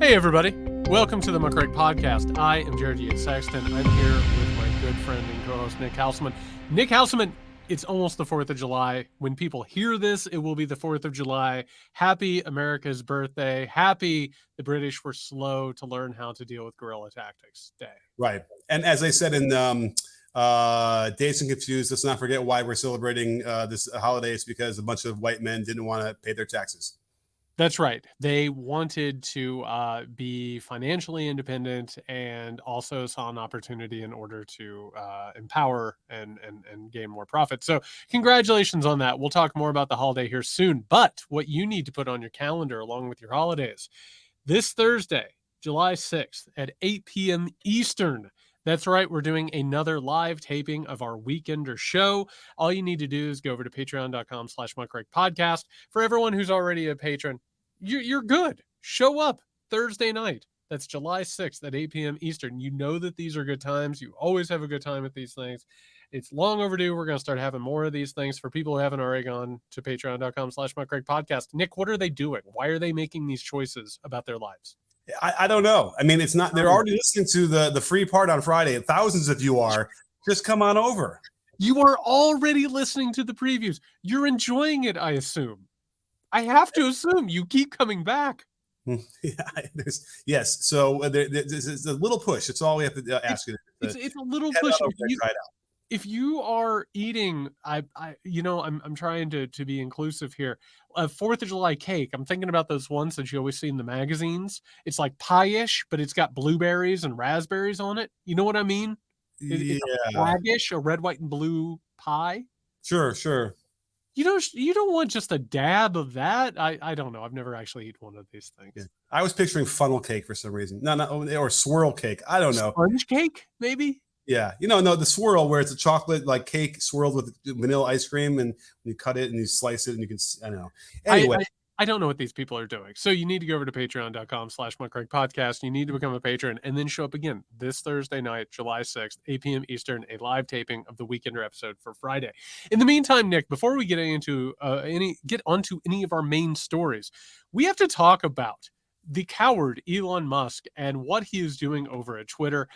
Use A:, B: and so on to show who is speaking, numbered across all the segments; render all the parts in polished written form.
A: Hey, everybody. Welcome to the Muckrake Podcast. I am Jared Yates Saxton. I'm here with my good friend and co-host, Nick Hauselman. Nick Hauselman, it's almost the 4th of July. When people hear this, it will be the 4th of July. Happy America's birthday. Happy the British were slow to learn how to deal with guerrilla tactics day.
B: Right. And as I said in Dazed and Confused, let's not forget why we're celebrating this holiday. It's because a bunch of white men didn't want to pay their taxes.
A: That's right. They wanted to be financially independent and also saw an opportunity in order to empower and gain more profit. So congratulations on that. We'll talk more about the holiday here soon. But what you need to put on your calendar along with your holidays, this Thursday, July 6th at 8 p.m. Eastern. That's right. We're doing another live taping of our Weekender show. All you need to do is go over to patreon.com/muckrake podcast. For everyone who's already a patron, you're good. Show up Thursday night. That's July 6th at 8 p.m. Eastern. You know that these are good times. You always have a good time at these things. It's long overdue. We're going to start having more of these things. For people who haven't already gone to patreon.com/muckrake podcast, Nick, what are they doing? Why are they making these choices about their lives?
B: I don't know. I mean, it's not, they're already listening to the free part on Friday. And thousands of you are. Just come on over.
A: You are already listening to the previews. You're enjoying it, I assume. I have to assume you keep coming back.
B: Yes. So there's a little push. It's all we have to ask you.
A: It's a little push. If you are eating, I'm trying to be inclusive here. A 4th of July cake. I'm thinking about those ones that you always see in the magazines. It's like pie-ish, but it's got blueberries and raspberries on it. You know what I mean? It's a flag-ish, a red, white, and blue pie.
B: Sure.
A: You don't want just a dab of that. I don't know. I've never actually eaten one of these things.
B: Yeah. I was picturing funnel cake for some reason. Or swirl cake. I don't know.
A: Sponge cake, maybe?
B: Yeah. No, the swirl where it's a chocolate like cake swirled with vanilla ice cream and you cut it and you slice it and you can, I don't know. Anyway.
A: I don't know what these people are doing. So you need to go over to patreon.com/muckrake podcast. You need to become a patron and then show up again this Thursday night, July 6th, 8 p.m. Eastern, a live taping of the Weekender episode for Friday. In the meantime, Nick, before we get onto any of our main stories, we have to talk about the coward Elon Musk and what he is doing over at Twitter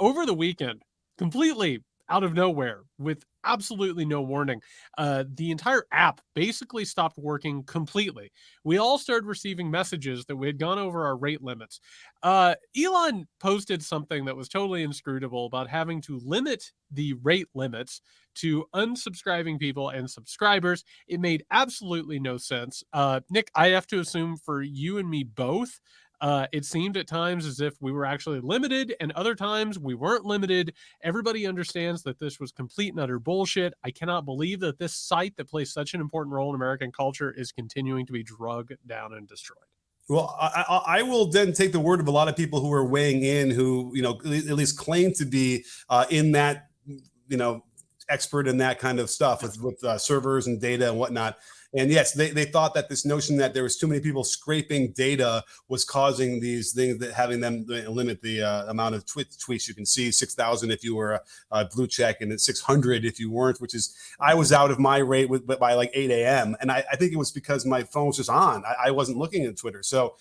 A: over the weekend, completely out of nowhere with absolutely no warning. The entire app basically stopped working completely. We all started receiving messages that we had gone over our rate limits. Elon posted something that was totally inscrutable about having to limit the rate limits to unsubscribing people and subscribers. It made absolutely no sense. Nick, I have to assume for you and me both, it seemed at times as if we were actually limited, and other times we weren't limited. Everybody understands that this was complete and utter bullshit. I cannot believe that this site that plays such an important role in American culture is continuing to be drugged down and destroyed.
B: Well, I will then take the word of a lot of people who are weighing in, who, at least claim to be in that, expert in that kind of stuff with servers and data and whatnot. And yes, they thought that this notion that there was too many people scraping data was causing these things, that having them limit the amount of tweets you can see. 6,000 if you were a blue check, and 600 if you weren't, which is, I was out of my rate by like 8 a.m. And I think it was because my phone was just on. I wasn't looking at Twitter. So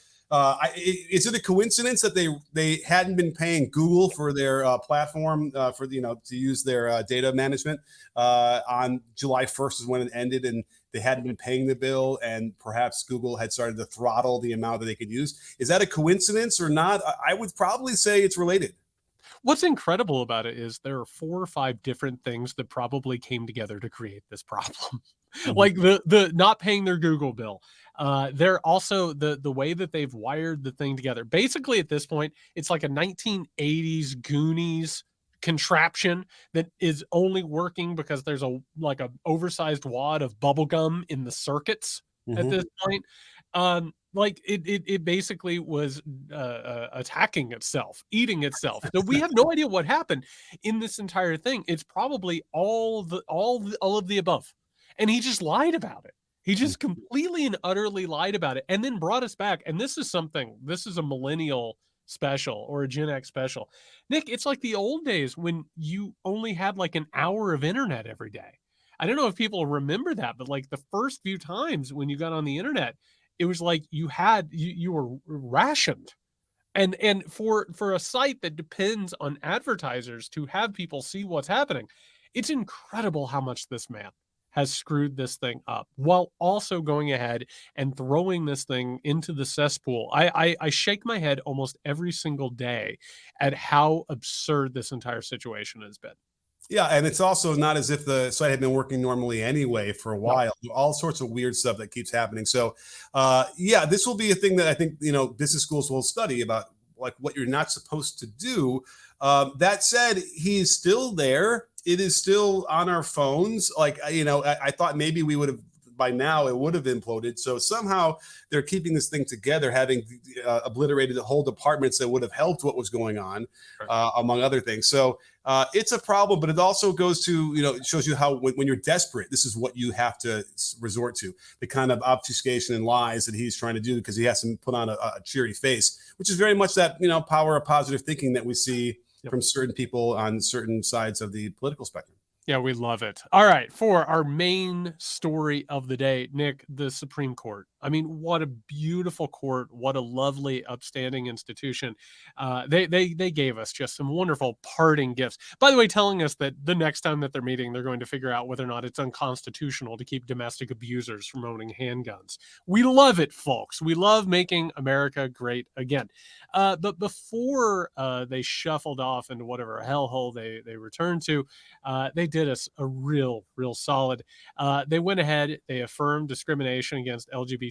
B: is it a coincidence that they hadn't been paying Google for their platform to use their data management on July 1st is when it ended, and they hadn't been paying the bill, and perhaps Google had started to throttle the amount that they could use? Is that a coincidence or not? I would probably say it's related.
A: What's incredible about it is there are 4 or 5 different things that probably came together to create this problem. Like the not paying their Google bill. They're also the way that they've wired the thing together. Basically, at this point, it's like a 1980s Goonies contraption that is only working because there's a oversized wad of bubble gum in the circuits at this point. It basically was attacking itself, eating itself. So we have no idea what happened in this entire thing. It's probably all of the above. And he just lied about it. He just completely and utterly lied about it and then brought us back. And this is a millennial special or a Gen X special. Nick, it's like the old days when you only had like an hour of internet every day. I don't know if people remember that, but like the first few times when you got on the internet, it was like you were rationed. And for a site that depends on advertisers to have people see what's happening, it's incredible how much this man has screwed this thing up while also going ahead and throwing this thing into the cesspool. I shake my head almost every single day at how absurd this entire situation has been.
B: Yeah, and it's also not as if the site had been working normally anyway for a
A: No.
B: while. All sorts of weird stuff that keeps happening. So, yeah, this will be a thing that I think business schools will study about, like what you're not supposed to do. That said, he's still there. It is still on our phones. Like I thought maybe we would have by now it would have imploded. So somehow they're keeping this thing together, having obliterated the whole departments that would have helped what was going on, among other things. So it's a problem, but it also goes to, it shows you how when you're desperate, this is what you have to resort to, the kind of obfuscation and lies that he's trying to do because he has to put on a cheery face, which is very much that, power of positive thinking that we see from certain people on certain sides of the political spectrum.
A: Yeah, we love it. All right, for our main story of the day, Nick, the Supreme Court. I mean, what a beautiful court! What a lovely, upstanding institution. They gave us just some wonderful parting gifts. By the way, telling us that the next time that they're meeting, they're going to figure out whether or not it's unconstitutional to keep domestic abusers from owning handguns. We love it, folks. We love making America great again. But before they shuffled off into whatever hellhole they returned to, they did us a real solid. They went ahead, they affirmed discrimination against LGBTQ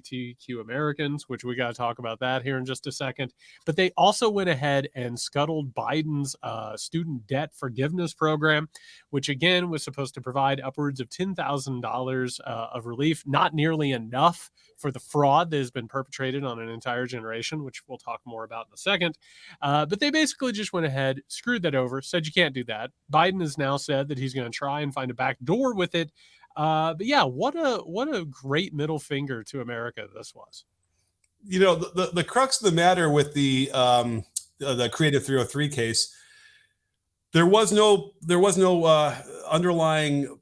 A: Americans, which we got to talk about that here in just a second. But they also went ahead and scuttled Biden's student debt forgiveness program, which again was supposed to provide upwards of $10,000 of relief. Not nearly enough for the fraud that has been perpetrated on an entire generation, which we'll talk more about in a second. But they basically just went ahead, screwed that over, said you can't do that. Biden has now said that he's going to try and find a back door with it. But yeah, what a great middle finger to America this was.
B: The crux of the matter with the Creative 303 case, there was no underlying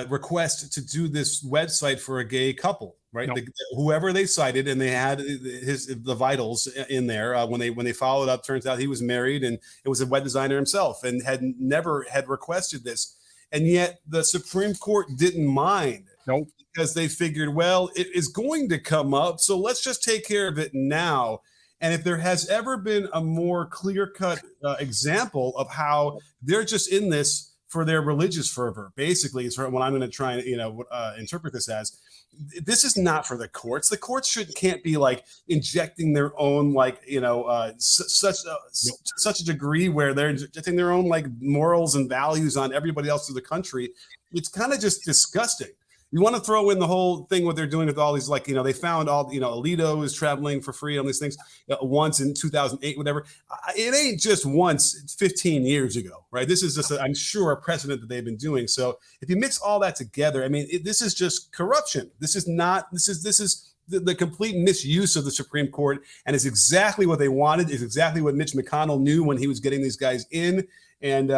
B: request to do this website for a gay couple, right?
A: Nope.
B: Whoever they cited, and they had the vitals in there when they followed up. Turns out he was married, and it was a web designer himself, and had never had requested this, and yet the Supreme Court didn't mind.
A: Nope.
B: Because they figured, well, it is going to come up, so let's just take care of it now. And if there has ever been a more clear-cut example of how they're just in this for their religious fervor, basically, is what I'm going to try and interpret this as. This is not for the courts. The courts can't be like injecting their own such a degree where they're injecting their own like morals and values on everybody else in the country. It's kind of just disgusting. You want to throw in the whole thing, what they're doing with all these, they found all, Alito is traveling for free on these things once in 2008, whatever. It ain't just once, it's 15 years ago, right? This is just, I'm sure, a precedent that they've been doing. So if you mix all that together, I mean, this is just corruption. This is the complete misuse of the Supreme Court, and it's exactly what they wanted. It's exactly what Mitch McConnell knew when he was getting these guys in. And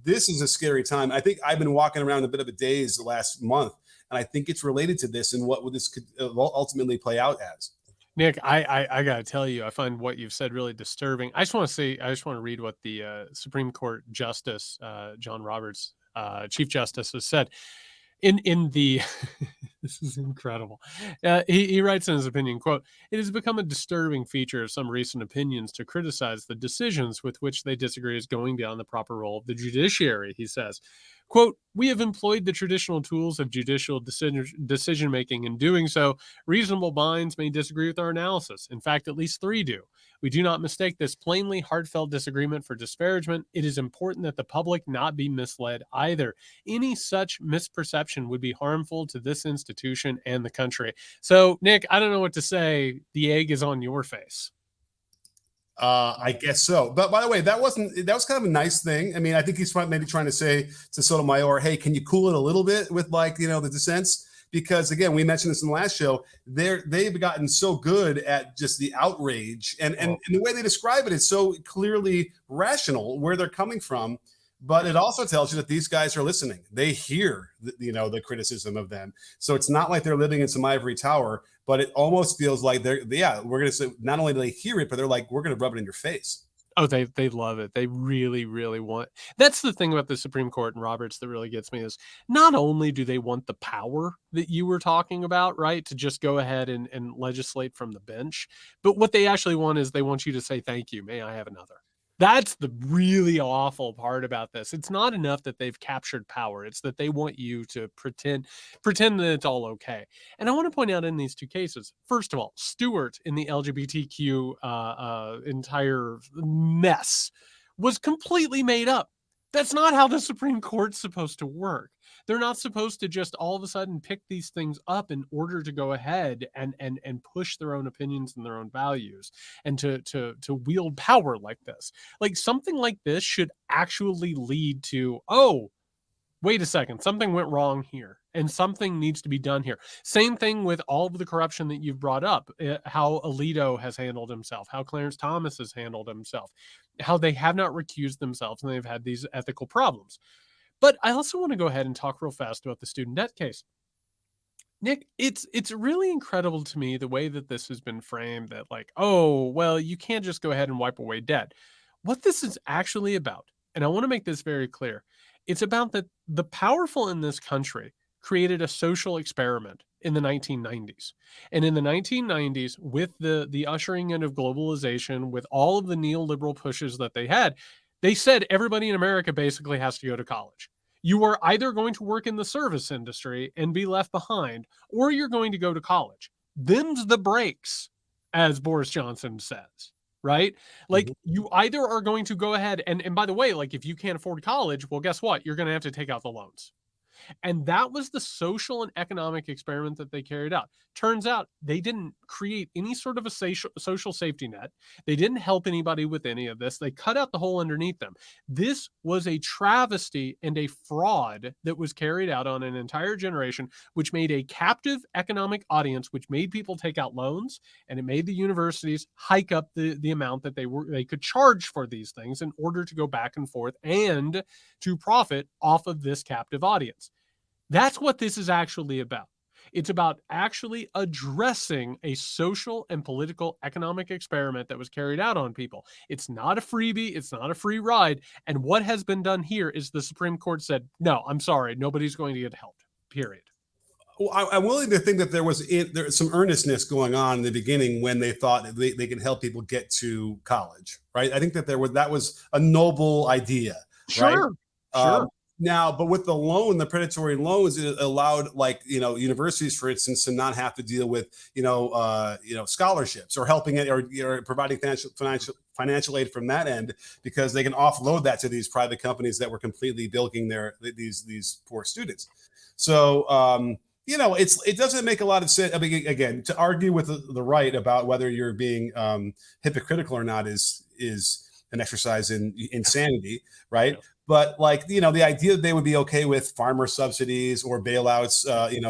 B: this is a scary time. I think I've been walking around a bit of a daze the last month. And I think it's related to this and what this could ultimately play out as.
A: Nick, I got to tell you, I find what you've said really disturbing. I just want to read what the Supreme Court Justice, John Roberts, Chief Justice, has said. In the this is incredible. He writes in his opinion, quote, "It has become a disturbing feature of some recent opinions to criticize the decisions with which they disagree as going beyond the proper role of the judiciary," he says. Quote, "We have employed the traditional tools of judicial decision making. In doing so, reasonable minds may disagree with our analysis. In fact, at least three do. We do not mistake this plainly heartfelt disagreement for disparagement. It is important that the public not be misled either. Any such misperception would be harmful to this institution and the country." So, Nick, I don't know what to say. The egg is on your face.
B: I guess so. But by the way, that was kind of a nice thing. I mean, I think he's maybe trying to say to Sotomayor, hey, can you cool it a little bit with the dissents? Because again, we mentioned this in the last show, they've gotten so good at just the outrage and the way they describe it is so clearly rational where they're coming from. But it also tells you that these guys are listening. They hear, the criticism of them. So it's not like they're living in some ivory tower, but it almost feels like we're going to say, not only do they hear it, but they're like, we're going to rub it in your face.
A: Oh, they love it. They really, really want. That's the thing about the Supreme Court and Roberts that really gets me is not only do they want the power that you were talking about, right, to just go ahead and legislate from the bench, but what they actually want is they want you to say, thank you, may I have another? That's the really awful part about this. It's not enough that they've captured power. It's that they want you to pretend that it's all okay. And I want to point out in these two cases, first of all, Stewart in the LGBTQ entire mess was completely made up. That's not how the Supreme Court's supposed to work. They're not supposed to just all of a sudden pick these things up in order to go ahead and push their own opinions and their own values and to wield power like this. Like something like this should actually lead to, oh, wait a second, something went wrong here and something needs to be done here. Same thing with all of the corruption that you've brought up, how Alito has handled himself, how Clarence Thomas has handled himself, how they have not recused themselves and they've had these ethical problems. But I also want to go ahead and talk real fast about the student debt case. Nick, it's really incredible to me the way that this has been framed that like, oh, well, you can't just go ahead and wipe away debt. What this is actually about, and I want to make this very clear, it's about that the powerful in this country created a social experiment in the 1990s. And in the 1990s, with the ushering in of globalization, with all of the neoliberal pushes that they had, they said everybody in America basically has to go to college. You are either going to work in the service industry and be left behind, or you're going to go to college. Them's the breaks, as Boris Johnson says, right? Like
B: Mhm.
A: you either are going to go ahead and by the way, like if you can't afford college, well, guess what? You're going to have to take out the loans. And that was the social and economic experiment that they carried out. Turns out they didn't create any sort of a social safety net. They didn't help anybody with any of this. They cut out the hole underneath them. This was a travesty and a fraud that was carried out on an entire generation, which made a captive economic audience, which made people take out loans, and it made the universities hike up the amount that they could charge for these things in order to go back and forth and to profit off of this captive audience. That's what this is actually about. It's about actually addressing a social and political economic experiment that was carried out on people. It's not a freebie, it's not a free ride. And what has been done here is the Supreme Court said, no, I'm sorry, nobody's going to get help, period.
B: Well, I'm willing to think that there's some earnestness going on in the beginning when they thought they could help people get to college, right? I think that that was a noble idea, right?
A: Sure,
B: Um,
A: sure.
B: Now, but with the predatory loans, it allowed universities, for instance, to not have to deal with scholarships or helping it or providing financial aid from that end because they can offload that to these private companies that were completely bilking these poor students. So it doesn't make a lot of sense. I mean, again, to argue with the right about whether you're being hypocritical or not is an exercise in insanity, right?
A: Yeah.
B: But the idea that they would be okay with farmer subsidies or bailouts,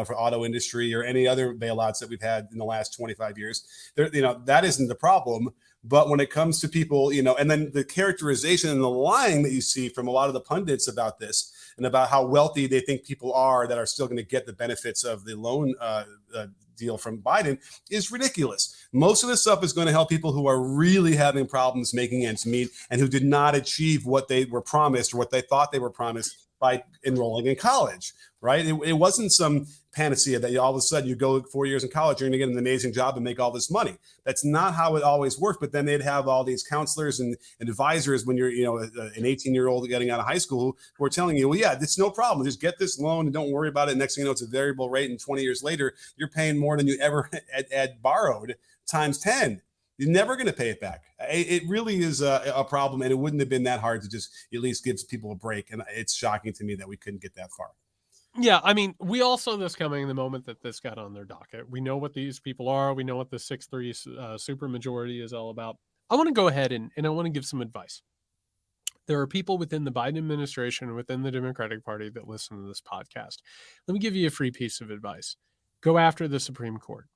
B: for auto industry or any other bailouts that we've had in the last 25 years, that isn't the problem. But when it comes to people, and then the characterization and the lying that you see from a lot of the pundits about this and about how wealthy they think people are that are still going to get the benefits of the loan deal from Biden is ridiculous. Most of this stuff is going to help people who are really having problems making ends meet and who did not achieve what they were promised or what they thought they were promised by enrolling in college, right? It wasn't some panacea that all of a sudden you go 4 years in college, you're going to get an amazing job and make all this money. That's not how it always worked. But then they'd have all these counselors and advisors when you're, an 18-year-old getting out of high school who are telling you, well, yeah, it's no problem. Just get this loan and don't worry about it. Next thing you know, it's a variable rate. And 20 years later, you're paying more than you ever had borrowed times 10. You're never going to pay it back. It really is a problem. And it wouldn't have been that hard to just at least give people a break. And it's shocking to me that we couldn't get that far.
A: Yeah, I mean, we all saw this coming the moment that this got on their docket. We know what these people are. We know what the 6-3 supermajority is all about. I want to go ahead and I want to give some advice. There are people within the Biden administration and within the Democratic Party that listen to this podcast. Let me give you a free piece of advice. Go after the Supreme Court.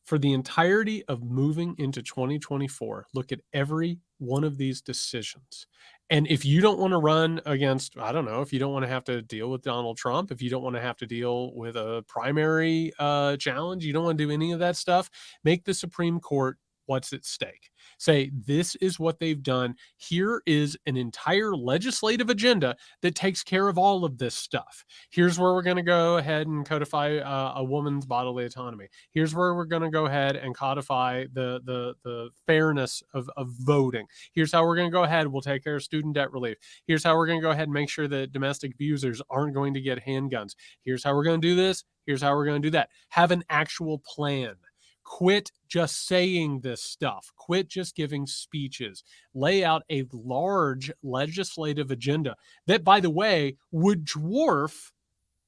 A: For the entirety of moving into 2024, look at every one of these decisions And if you don't want to run against, I don't know, if you don't want to have to deal with Donald Trump, if you don't want to have to deal with a primary challenge, you don't want to do any of that stuff, make the Supreme Court what's at stake. Say, this is what they've done. Here is an entire legislative agenda that takes care of all of this stuff. Here's where we're going to go ahead and codify a woman's bodily autonomy. Here's where we're going to go ahead and codify the fairness of voting. Here's how we're going to go ahead. We'll take care of student debt relief. Here's how we're going to go ahead and make sure that domestic abusers aren't going to get handguns. Here's how we're going to do this. Here's how we're going to do that. Have an actual plan. Quit just saying this stuff. Quit just giving speeches. Lay out a large legislative agenda that, by the way, would dwarf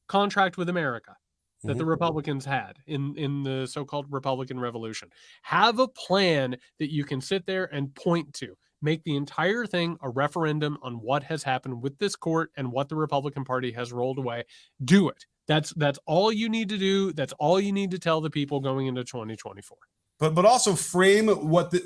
A: Contract with America that the Republicans had in the so-called Republican Revolution. Have a plan that you can sit there and point to. Make the entire thing a referendum on what has happened with this court and what the Republican Party has rolled away. Do it. That's all you need to do. That's all you need to tell the people going into 2024.
B: But also frame what the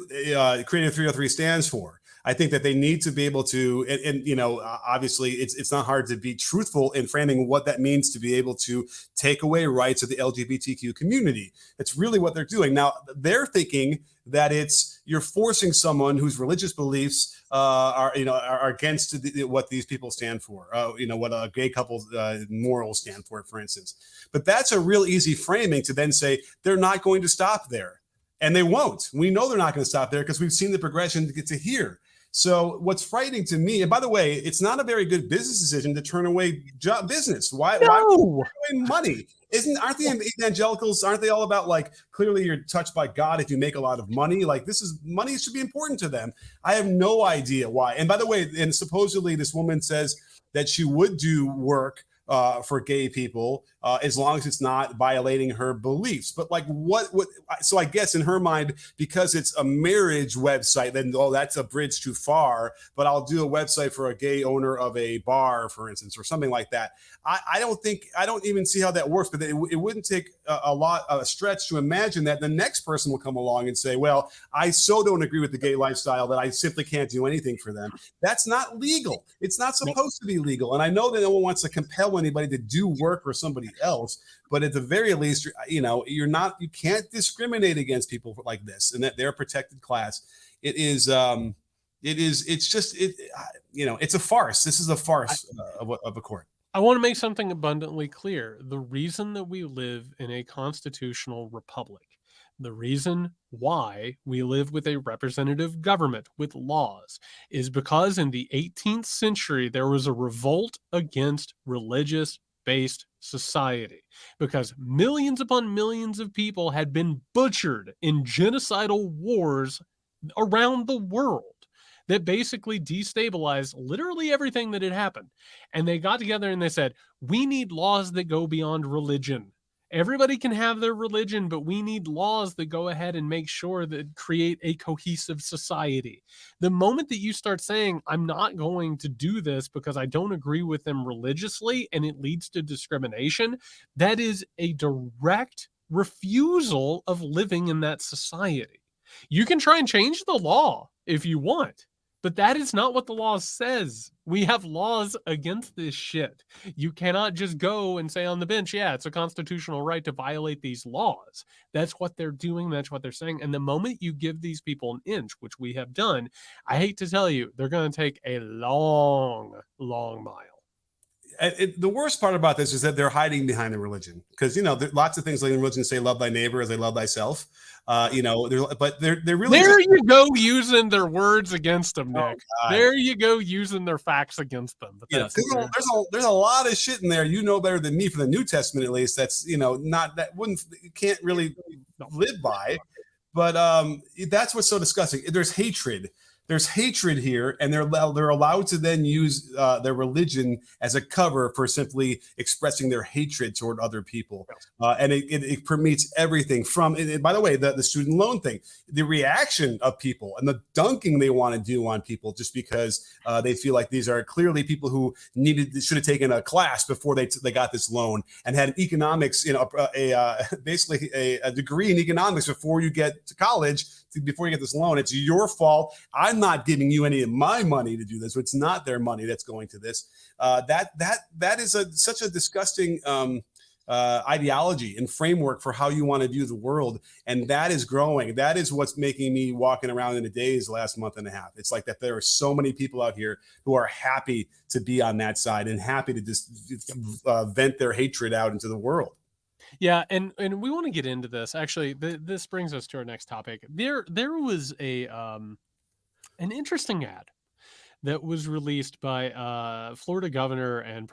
B: Creative 303 stands for. I think that they need to be able to, and you know, obviously it's not hard to be truthful in framing what that means to be able to take away rights of the LGBTQ community. That's really what they're doing. Now, they're thinking that you're forcing someone whose religious beliefs are against what these people stand for, what a gay couple's morals stand for instance. But that's a real easy framing to then say they're not going to stop there. And they won't. We know they're not going to stop there because we've seen the progression to get to here. So what's frightening to me, and by the way, it's not a very good business decision to turn away business. Why money? Aren't the evangelicals, aren't they all about like, clearly you're touched by God if you make a lot of money? Like money should be important to them. I have no idea why. And by the way, and supposedly this woman says that she would do work for gay people as long as it's not violating her beliefs. But like what so I guess in her mind, because it's a marriage website, then that's a bridge too far, but I'll do a website for a gay owner of a bar, for instance, or something like that. I don't even see how that works, but it wouldn't take a stretch to imagine that the next person will come along and say, well, I so don't agree with the gay lifestyle that I simply can't do anything for them. That's not legal. It's not supposed to be legal. And I know that no one wants to compel anybody to do work for somebody else, but at the very least, you can't discriminate against people like this, and that they're a protected class. It's a farce. This is a farce of a court.
A: I want to make something abundantly clear. The reason that we live in a constitutional republic, the reason why we live with a representative government with laws, is because in the 18th century, there was a revolt against religious-based society, because millions upon millions of people had been butchered in genocidal wars around the world that basically destabilized literally everything that had happened. And they got together and they said, we need laws that go beyond religion. Everybody can have their religion, but we need laws that go ahead and make sure that create a cohesive society. The moment that you start saying, I'm not going to do this because I don't agree with them religiously, and it leads to discrimination, that is a direct refusal of living in that society. You can try and change the law if you want, but that is not what the law says. We have laws against this shit. You cannot just go and say on the bench, yeah, it's a constitutional right to violate these laws. That's what they're doing. That's what they're saying. And the moment you give these people an inch, which we have done, I hate to tell you, they're going to take a long, long mile.
B: The worst part about this is that they're hiding behind the religion, because lots of things like in religion say love thy neighbor as they love thyself. But they're really
A: you go using their words against them, Nick. There you go using their facts against them. But
B: there's a lot of shit in there. You know better than me, for the New Testament at least. That's can't really live by. But that's what's so disgusting. There's hatred. There's hatred here, and they're allowed to then use their religion as a cover for simply expressing their hatred toward other people. And it permeates everything from, and by the way, the student loan thing, the reaction of people and the dunking they want to do on people just because they feel like these are clearly people who should have taken a class before they got this loan and had economics, basically a degree in economics before you get to college, before you get this loan. It's your fault. I'm I'm not giving you any of my money to do this. It's not their money that's going to this. That is such a disgusting ideology and framework for how you want to view the world. And that is growing. That is what's making me walking around in a daze the last month and a half. It's like that there are so many people out here who are happy to be on that side and happy to just vent their hatred out into the world.
A: Yeah, and we want to get into this. Actually, this brings us to our next topic. There was a an interesting ad that was released by Florida governor and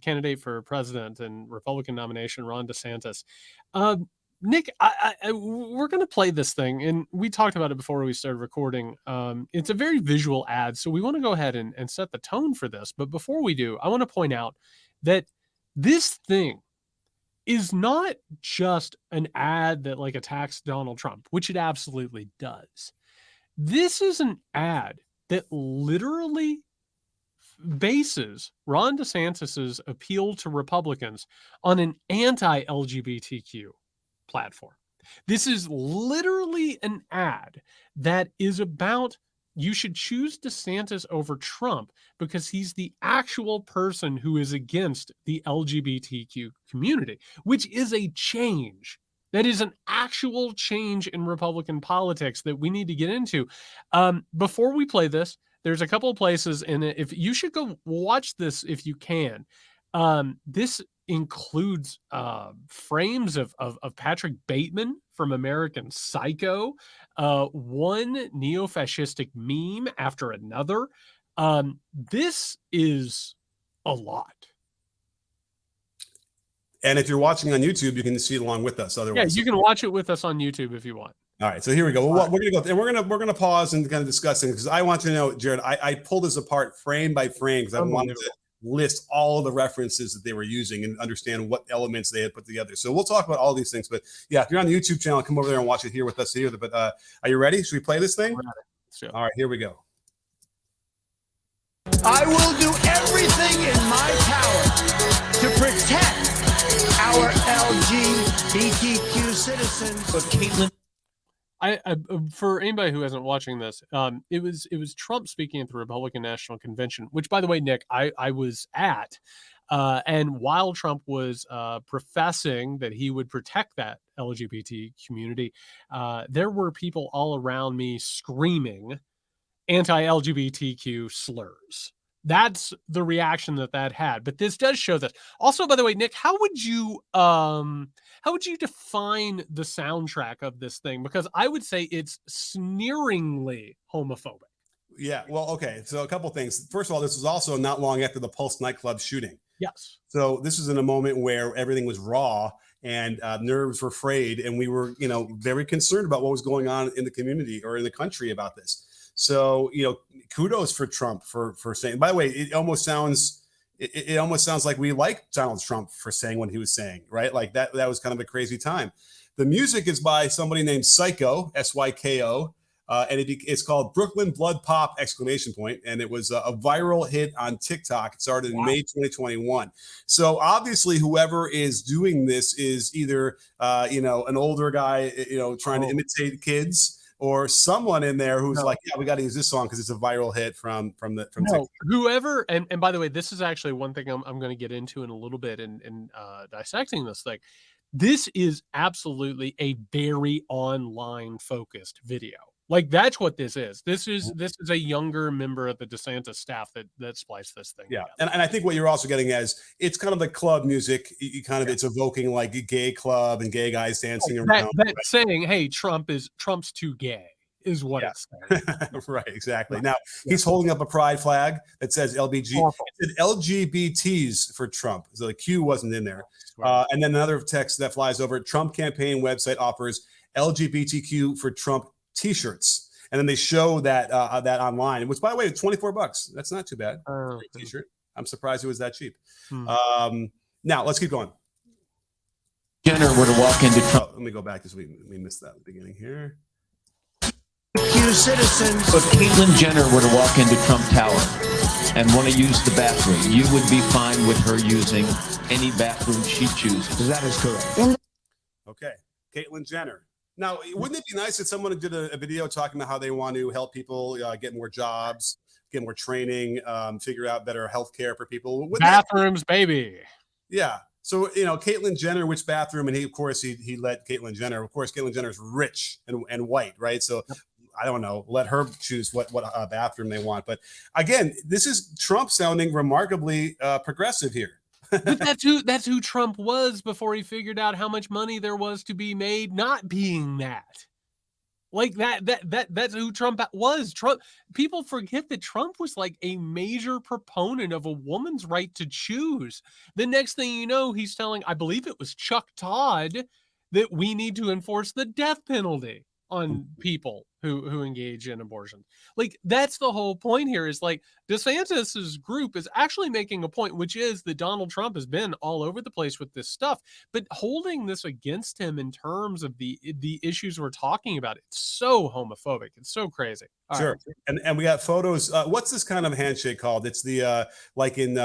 A: candidate for president and Republican nomination, Ron DeSantis. Nick, we're going to play this thing, and we talked about it before we started recording. It's a very visual ad, so we want to go ahead and set the tone for this. But before we do, I want to point out that this thing is not just an ad that like attacks Donald Trump, which it absolutely does. This is an ad that literally bases Ron DeSantis's appeal to Republicans on an anti-LGBTQ platform. This is literally an ad that is about you should choose DeSantis over Trump because he's the actual person who is against the LGBTQ community, which is a change. That is an actual change in Republican politics that we need to get into. Before we play this, there's a couple of places in it. If you should go watch this if you can. This includes frames of Patrick Bateman from American Psycho, one neo-fascistic meme after another. This is a lot.
B: And if you're watching on YouTube, you can see it along with us. Otherwise,
A: yeah, you can watch it with us on YouTube if you want.
B: All right, so here we go. Well, we're gonna go and we're gonna pause and kind of discuss things because I want to know, Jared. I pulled this apart frame by frame because I wanted to list all of the references that they were using and understand what elements they had put together. So we'll talk about all these things. But yeah, if you're on the YouTube channel, come over there and watch it here with us here. But are you ready? Should we play this thing?
A: Sure.
B: All right, here we go.
C: I will do everything in my power to protect our LGBTQ citizens.
D: But Caitlin,
A: I for anybody who isn't watching this, it was Trump speaking at the Republican National Convention, which, by the way, Nick, I was at, and while Trump was professing that he would protect that LGBT community, there were people all around me screaming anti-LGBTQ slurs. That's the reaction that had. But this does show this. Also, by the way, Nick, how would you define the soundtrack of this thing? Because I would say it's sneeringly homophobic.
B: Yeah, well, okay. So a couple things. First of all, this was also not long after the Pulse nightclub shooting.
A: Yes.
B: So this is in a moment where everything was raw and nerves were frayed, and we were, very concerned about what was going on in the community or in the country about this. So, kudos for Trump for saying. By the way, it almost sounds like we like Donald Trump for saying what he was saying, right? Like that was kind of a crazy time. The music is by somebody named Psycho, SYKO, and it's called Brooklyn Blood Pop ! And it was a viral hit on TikTok. It started in May 2021. So obviously, whoever is doing this is either an older guy, trying to imitate kids, or someone in there who's like, yeah, we got to use this song because it's a viral hit from TikTok.
A: Whoever, and by the way, this is actually one thing I'm going to get into in a little bit in dissecting this thing. This is absolutely a very online focused video. Like that's what this is. This is a younger member of the DeSantis staff that spliced this thing.
B: Yeah, and I think what you're also getting is it's kind of the club music. It's evoking like a gay club and gay guys dancing around.
A: That saying, "Hey, Trump's too gay," is what it's saying.
B: Right, exactly. Now he's holding up a pride flag that says LGBTs for Trump. So the Q wasn't in there. And then another text that flies over: Trump campaign website offers LGBTQ for Trump T-shirts, and then they show that online, which, by the way, $24. That's not too bad for a T-shirt. I'm surprised it was that cheap. Now let's keep going.
D: Jenner were to walk into Trump.
B: Let me go back because we missed that at the beginning here.
C: Citizens.
D: If Caitlyn Jenner were to walk into Trump Tower and want to use the bathroom, you would be fine with her using any bathroom she chooses.
C: That is correct.
B: Okay, Caitlyn Jenner. Now, wouldn't it be nice if someone did a video talking about how they want to help people get more jobs, get more training, figure out better healthcare for people?
A: Bathrooms, baby.
B: Yeah. So, Caitlyn Jenner, which bathroom? And he, of course, he let Caitlyn Jenner. Of course, Caitlyn Jenner is rich and white, right? So, I don't know. Let her choose what bathroom they want. But again, this is Trump sounding remarkably progressive here.
A: But that's who Trump was before he figured out how much money there was to be made not being that. Like that's who Trump was. Trump, people forget that Trump was like a major proponent of a woman's right to choose. The next thing you know, he's telling, I believe it was Chuck Todd, that we need to enforce the death penalty on people who engage in abortion. Like, that's the whole point here, is like DeSantis's group is actually making a point, which is that Donald Trump has been all over the place with this stuff, but holding this against him in terms of the issues we're talking about, it's so homophobic. It's so crazy.
B: Sure. Right. And we got photos. What's this kind of handshake called? It's the like in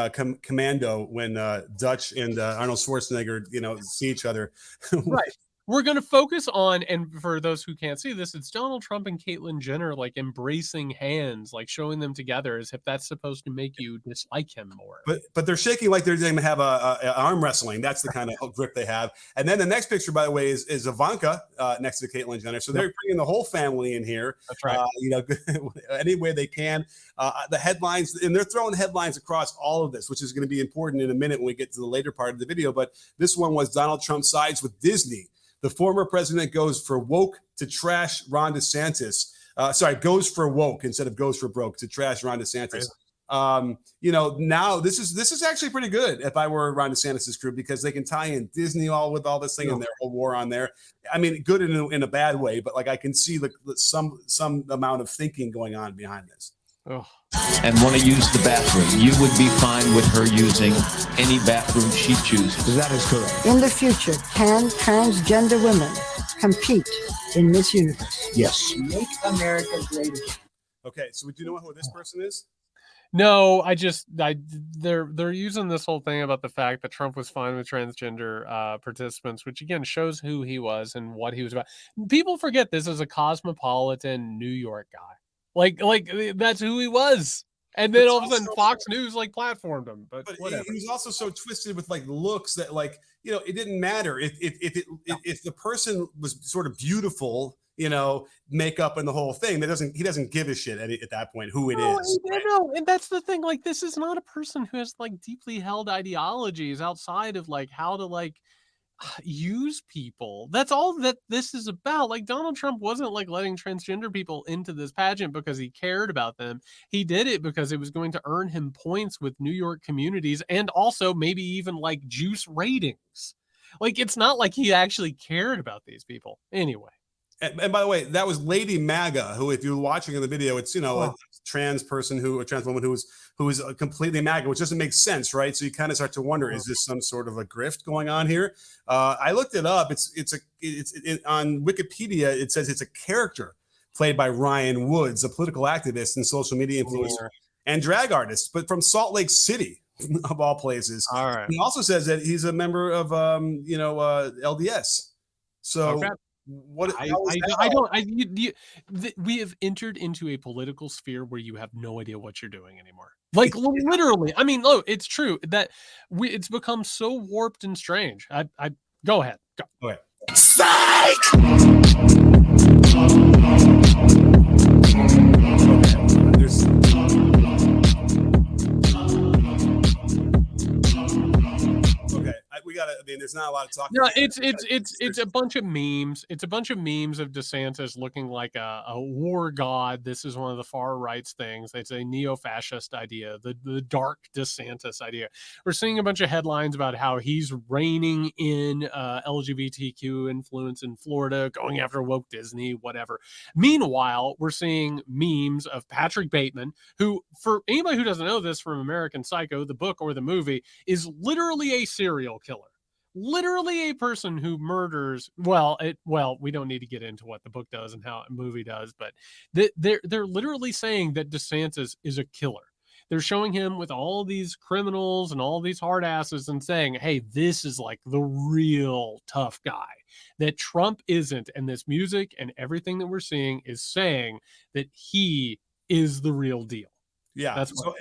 B: Commando, when Dutch and Arnold Schwarzenegger, see each other.
A: Right. We're going to focus on, and for those who can't see this, it's Donald Trump and Caitlyn Jenner like embracing hands, like showing them together, as if that's supposed to make you dislike him more.
B: But they're shaking like they're going to have a arm wrestling. That's the kind of grip they have. And then the next picture, by the way, is Ivanka next to Caitlyn Jenner. So they're bringing the whole family in here.
A: That's right.
B: Any way they can. The headlines, and they're throwing headlines across all of this, which is going to be important in a minute when we get to the later part of the video. But this one was Donald Trump sides with Disney. The former president goes for woke to trash Ron DeSantis. Goes for woke instead of goes for broke to trash Ron DeSantis. Now this is actually pretty good if I were Ron DeSantis' crew, because they can tie in Disney with all this thing and their whole war on there. I mean, good in a bad way, but like I can see some amount of thinking going on behind this.
A: Oh.
D: And want to use the bathroom, you would be fine with her using any bathroom she chooses.
C: That is correct.
E: In the future, can transgender women compete in Miss Universe?
C: Yes.
E: Make America great again.
B: Okay, so do you know who this person is?
A: No, they're using this whole thing about the fact that Trump was fine with transgender participants, which again shows who he was and what he was about. People forget this is a cosmopolitan New York guy. Like that's who he was. And then all of a sudden Fox News platformed him. But whatever.
B: He was also so twisted with looks that it didn't matter if the person was sort of beautiful, makeup and the whole thing. He doesn't give a shit at that point who it is.
A: Right? No, and that's the thing. This is not a person who has deeply held ideologies outside of how to use people. That's all that this is about. Donald Trump wasn't letting transgender people into this pageant because he cared about them. He did it because it was going to earn him points with New York communities, and also maybe even juice ratings. It's not like he actually cared about these people anyway.
B: And by the way, that was Lady MAGA, who, if you're watching in the video, it's a trans woman who is completely MAGA, which doesn't make sense, right? So you kind of start to wonder, is this some sort of a grift going on here? I looked it up. It's on Wikipedia. It says it's a character played by Ryan Woods, a political activist and social media influencer and drag artist, but from Salt Lake City, of all places.
A: All right.
B: He also says that he's a member of LDS. So. Okay.
A: We have entered into a political sphere where you have no idea what you're doing anymore. Literally. I mean, look, it's true that it's become so warped and strange. I go ahead. Go ahead.
C: Psych!
B: There's not a lot of talking.
A: No, it's a bunch of memes. It's a bunch of memes of DeSantis looking like a war god. This is one of the far right's things. It's a neo-fascist idea, the dark DeSantis idea. We're seeing a bunch of headlines about how he's reining in LGBTQ influence in Florida, going after woke Disney, whatever. Meanwhile, we're seeing memes of Patrick Bateman, who, for anybody who doesn't know this from American Psycho, the book or the movie, is literally a serial killer. Literally a person who murders. Well, we don't need to get into what the book does and how a movie does, but they're literally saying that DeSantis is a killer. They're showing him with all these criminals and all these hard asses and saying, hey, this is the real tough guy. that Trump isn't, and this music and everything that we're seeing is saying that he is the real deal.
B: Yeah,
A: That's
B: so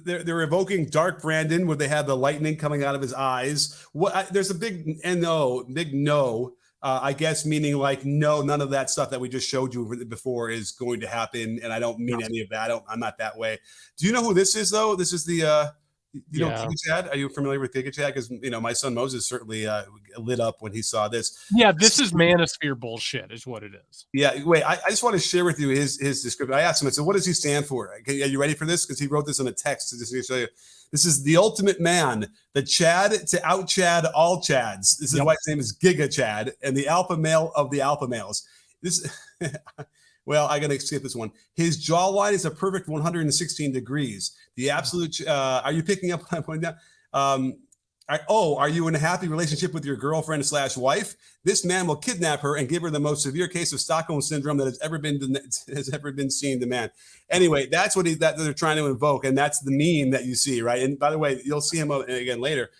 B: they're evoking Dark Brandon, where they have the lightning coming out of his eyes. There's a big no. I guess meaning like no, none of that stuff that we just showed you before is going to happen, and I don't mean any of that. I'm not that way. Do you know who this is though? This is the you know Giga Chad? Are you familiar with Giga Chad? Because my son Moses certainly lit up when he saw this.
A: Yeah, this is manosphere bullshit, is what it is.
B: Yeah, wait. I just want to share with you his description. I asked him. I said, "What does he stand for?" Are you ready for this? Because he wrote this in a text to just show you. This is the ultimate man, the Chad to out Chad all Chads. This is why his name is Giga Chad, and the alpha male of the alpha males. This. Well, I gotta skip this one. His jawline is a perfect 116 degrees. The absolute. Are you picking up what I'm pointing out? Are you in a happy relationship with your girlfriend / wife? This man will kidnap her and give her the most severe case of Stockholm syndrome that has ever been seen to man. Anyway, that's what that they're trying to invoke, and that's the meme that you see, right? And by the way, you'll see him again later.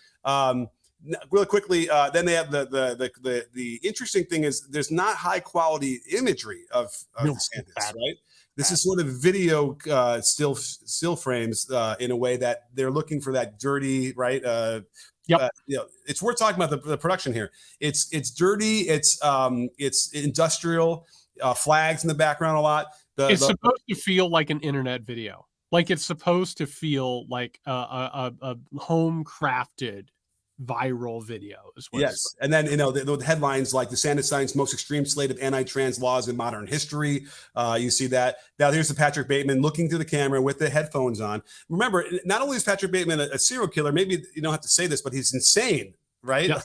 B: Real quickly, then they have the interesting thing is there's not high quality imagery of DeSantis, right? This is sort of video still frames in a way that they're looking for that dirty, right? It's worth talking about the production here. It's dirty. It's industrial. Flags in the background a lot.
A: It's supposed to feel like an internet video. Like it's supposed to feel like a home crafted viral videos.
B: Yes. And then, the headlines like DeSantis signs most extreme slate of anti-trans laws in modern history. You see that. Now here's the Patrick Bateman looking through the camera with the headphones on. Remember, not only is Patrick Bateman a serial killer, maybe you don't have to say this, but he's insane. Right? Yeah.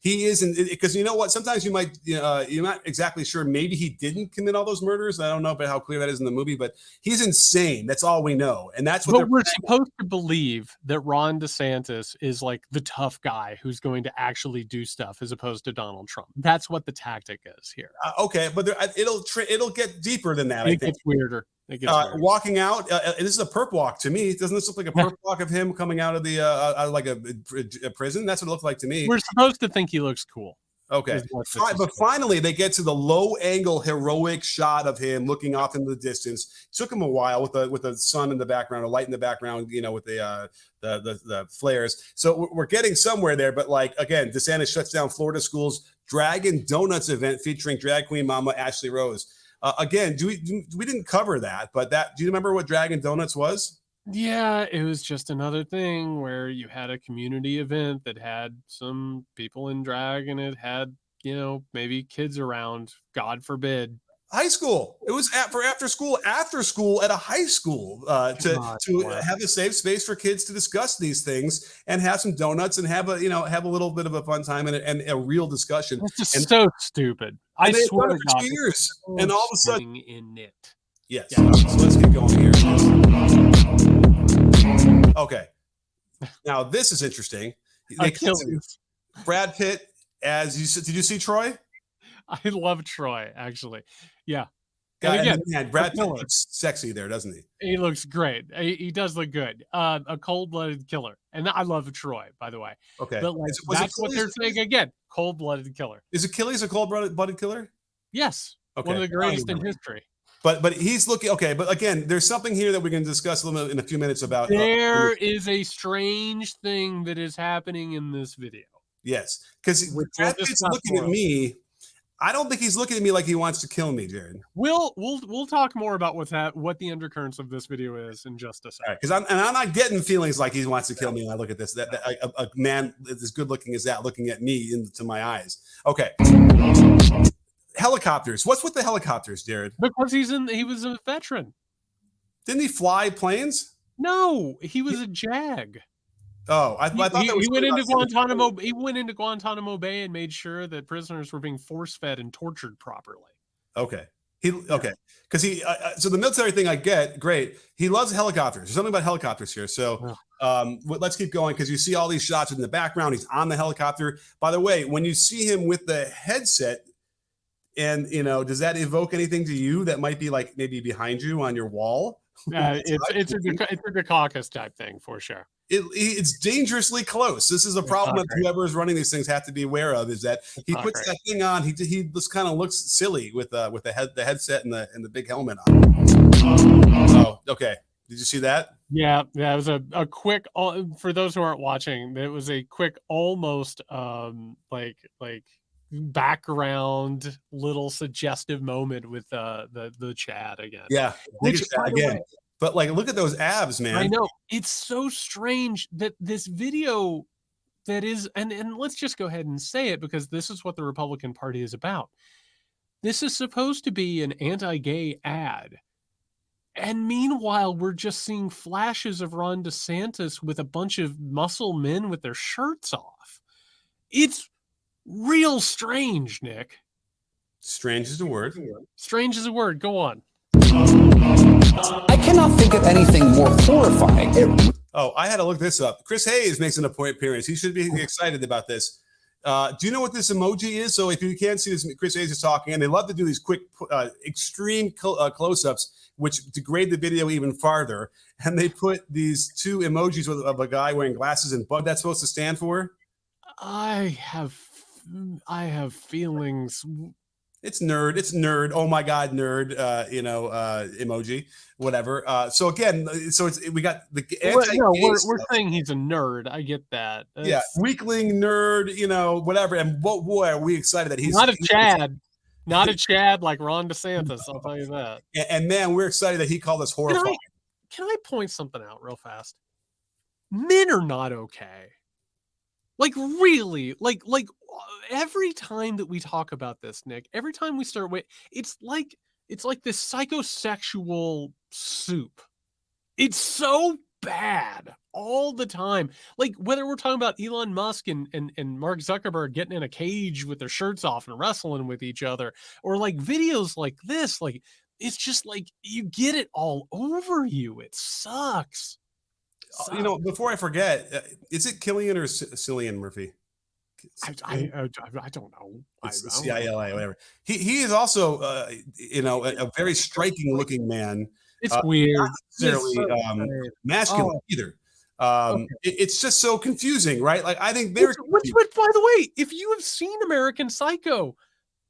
B: He isn't, because you know what? Sometimes you're not exactly sure. Maybe he didn't commit all those murders. I don't know about how clear that is in the movie, but he's insane. That's all we know. And that's what
A: we're supposed to believe, that Ron DeSantis is like the tough guy who's going to actually do stuff as opposed to Donald Trump. That's what the tactic is here.
B: Okay, but it'll get deeper than that. I think
A: it's weirder.
B: Walking out, this is a perp walk to me. Doesn't this look like a perp walk of him coming out of the like a prison? That's what it looked like to me.
A: We're supposed to think he looks cool.
B: Okay, but finally they get to the low angle heroic shot of him looking off into the distance. Took him a while with the sun in the background, a light in the background, with the flares. So we're getting somewhere there. But like again, DeSantis shuts down Florida schools Dragon Donuts event featuring drag queen mama Ashley Rose. Again, we didn't cover that, but do you remember what Dragon Donuts was?
A: Yeah, it was just another thing where you had a community event that had some people in drag, and it had, maybe kids around, God forbid.
B: High school. It was after school at a high school to have a safe space for kids to discuss these things and have some donuts and have a little bit of a fun time and a real discussion.
A: It's just so stupid. I swear to God,
B: years, and all of a sudden
A: in it.
B: Yes. Yeah. So let's get going here. Okay. Now this is interesting. Brad Pitt did you see Troy?
A: I love Troy, actually. Yeah.
B: And again, Brad Pitt looks sexy there, doesn't he?
A: He looks great. He does look good. A cold-blooded killer. And I love Troy, by the way.
B: Okay.
A: But that's what they're saying again. Cold-blooded killer.
B: Is Achilles a cold-blooded killer?
A: Yes. Okay. One of the greatest in history.
B: But he's looking okay. But again, there's something here that we're going to discuss in a few minutes about.
A: There is a strange thing that is happening in this video.
B: Yes, because Brad Pitt's looking at me. I don't think he's looking at me like he wants to kill me, Jared.
A: We'll talk more about what the undercurrents of this video is in just a second.
B: Because I'm not getting feelings like he wants to kill me when I look at this. That a man as good looking as that looking at me into my eyes. Okay. Helicopters. What's with the helicopters, Jared?
A: Because he was a veteran.
B: Didn't he fly planes?
A: No, he was a JAG.
B: Oh, I thought that was.
A: He went into Guantanamo. He went into Guantanamo Bay and made sure that prisoners were being force-fed and tortured properly.
B: Okay. Because so the military thing I get, great. He loves helicopters. There's something about helicopters here. So let's keep going because you see all these shots in the background. He's on the helicopter. By the way, when you see him with the headset, and does that evoke anything to you that might be like maybe behind you on your wall?
A: It's a Dukakis type thing for sure.
B: it's dangerously close. This is a problem that whoever is running these things have to be aware of, is that he puts that thing on. He just kind of looks silly with the headset and the big helmet on. Oh, okay. Did you see that?
A: Yeah, it was a quick, for those who aren't watching, it was a quick, almost like background little suggestive moment with the Chad again.
B: Yeah,
A: which again.
B: But like, look at those abs, man.
A: I know, it's so strange that this video that is, and let's just go ahead and say it, because this is what the Republican Party is about. This is supposed to be an anti-gay ad. And meanwhile, we're just seeing flashes of Ron DeSantis with a bunch of muscle men with their shirts off. It's real strange, Nick.
B: Strange is a word.
A: Strange is a word. Go on.
F: I cannot think of anything more horrifying.
B: Oh, I had to look this up. Chris Hayes makes an appearance. He should be excited about this. Do you know what this emoji is? So if you can't see this, Chris Hayes is talking, and they love to do these quick, extreme close-ups, which degrade the video even farther. And they put these two emojis of a guy wearing glasses and bug. That's supposed to stand for?
A: I have feelings.
B: It's nerd. It's nerd. Oh my God, nerd. Emoji, whatever. So again, we got the
A: we're saying he's a nerd. I get that.
B: Yeah, weakling nerd. Whatever. And boy, are we excited that he's
A: not a Chad. Not a Chad like Ron DeSantis, I'll tell you that.
B: And man, we're excited that he called us horrifying.
A: Can I point something out real fast? Men are not okay. Like, really, like every time that we talk about this, Nick, every time we start with, it's like this psychosexual soup. It's so bad all the time. Like, whether we're talking about Elon Musk and Mark Zuckerberg getting in a cage with their shirts off and wrestling with each other, or like videos like this, like, it's just like you get it all over you. It sucks.
B: Before I forget, is it Killian or Cillian Murphy?
A: I don't know.
B: CILA, whatever. He is also a very striking looking man.
A: It's weird.
B: Not necessarily masculine either. It's just so confusing, right? Like, I think there's.
A: But by the way, if you have seen American Psycho,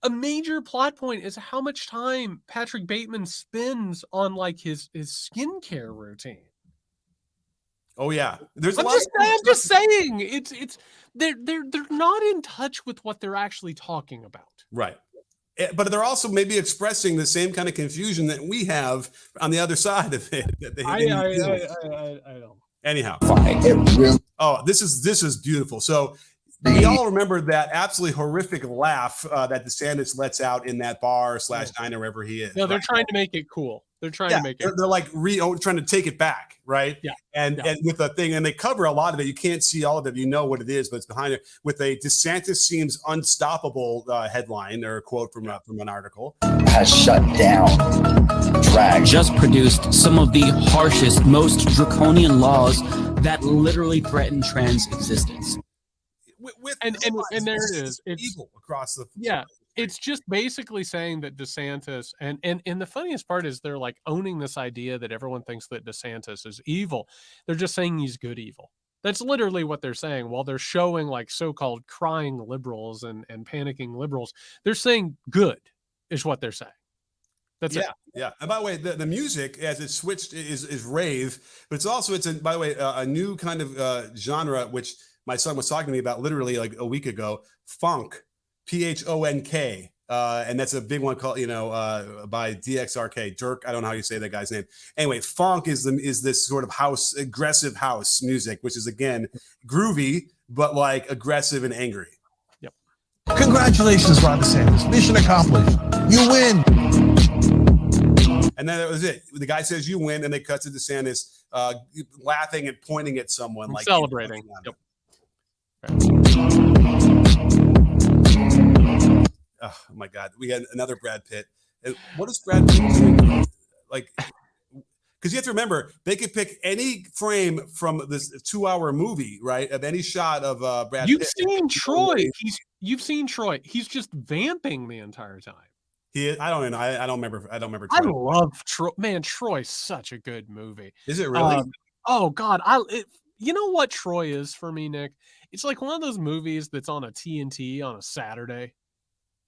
A: a major plot point is how much time Patrick Bateman spends on like his skincare routine.
B: Oh yeah,
A: I'm just saying, it's they're not in touch with what they're actually talking about.
B: Right. But they're also maybe expressing the same kind of confusion that we have on the other side of it.
A: I don't.
B: Anyhow. Oh, this is beautiful. So we all remember that absolutely horrific laugh that DeSantis lets out in that bar / diner, wherever he is.
A: No, they're trying to make it cool. They're trying to make it.
B: They're like trying to take it back, right?
A: Yeah.
B: And with the thing, and they cover a lot of it. You can't see all of it. You know what it is, but it's behind it. With a DeSantis seems unstoppable headline or quote from an article.
F: Has shut down drag.
G: Just produced some of the harshest, most draconian laws that literally threaten trans existence.
A: And there it is. It's
B: evil across the
A: It's just basically saying that DeSantis and the funniest part is they're like owning this idea that everyone thinks that DeSantis is evil. They're just saying he's good evil. That's literally what they're saying. While they're showing like so-called crying liberals and panicking liberals, they're saying good is what they're saying. That's it.
B: Yeah. And by the way, the music as it switched is rave, but it's by the way a new kind of genre which my son was talking to me about literally like a week ago. Funk, PHONK, and that's a big one called by DXRK, Dirk. I don't know how you say that guy's name. Anyway, funk is this sort of aggressive house music, which is again groovy but like aggressive and angry.
A: Yep.
C: Congratulations, Ron DeSantis. Mission accomplished. You win.
B: And then that was it. The guy says you win, and they cut to DeSantis laughing and pointing at someone, like
A: celebrating. Yep.
B: Oh my God, we had another Brad Pitt. And what is Brad Pitt doing? Like, because you have to remember, they could pick any frame from this 2-hour movie, right? Of any shot of Brad Pitt.
A: You've seen Troy. He's just vamping the entire time.
B: I don't know. I don't remember. I
A: Troy. I love Troy. Man, Troy's such a good movie.
B: Is it really?
A: Oh God, You know what Troy is for me, Nick? It's like one of those movies that's on a TNT on a Saturday.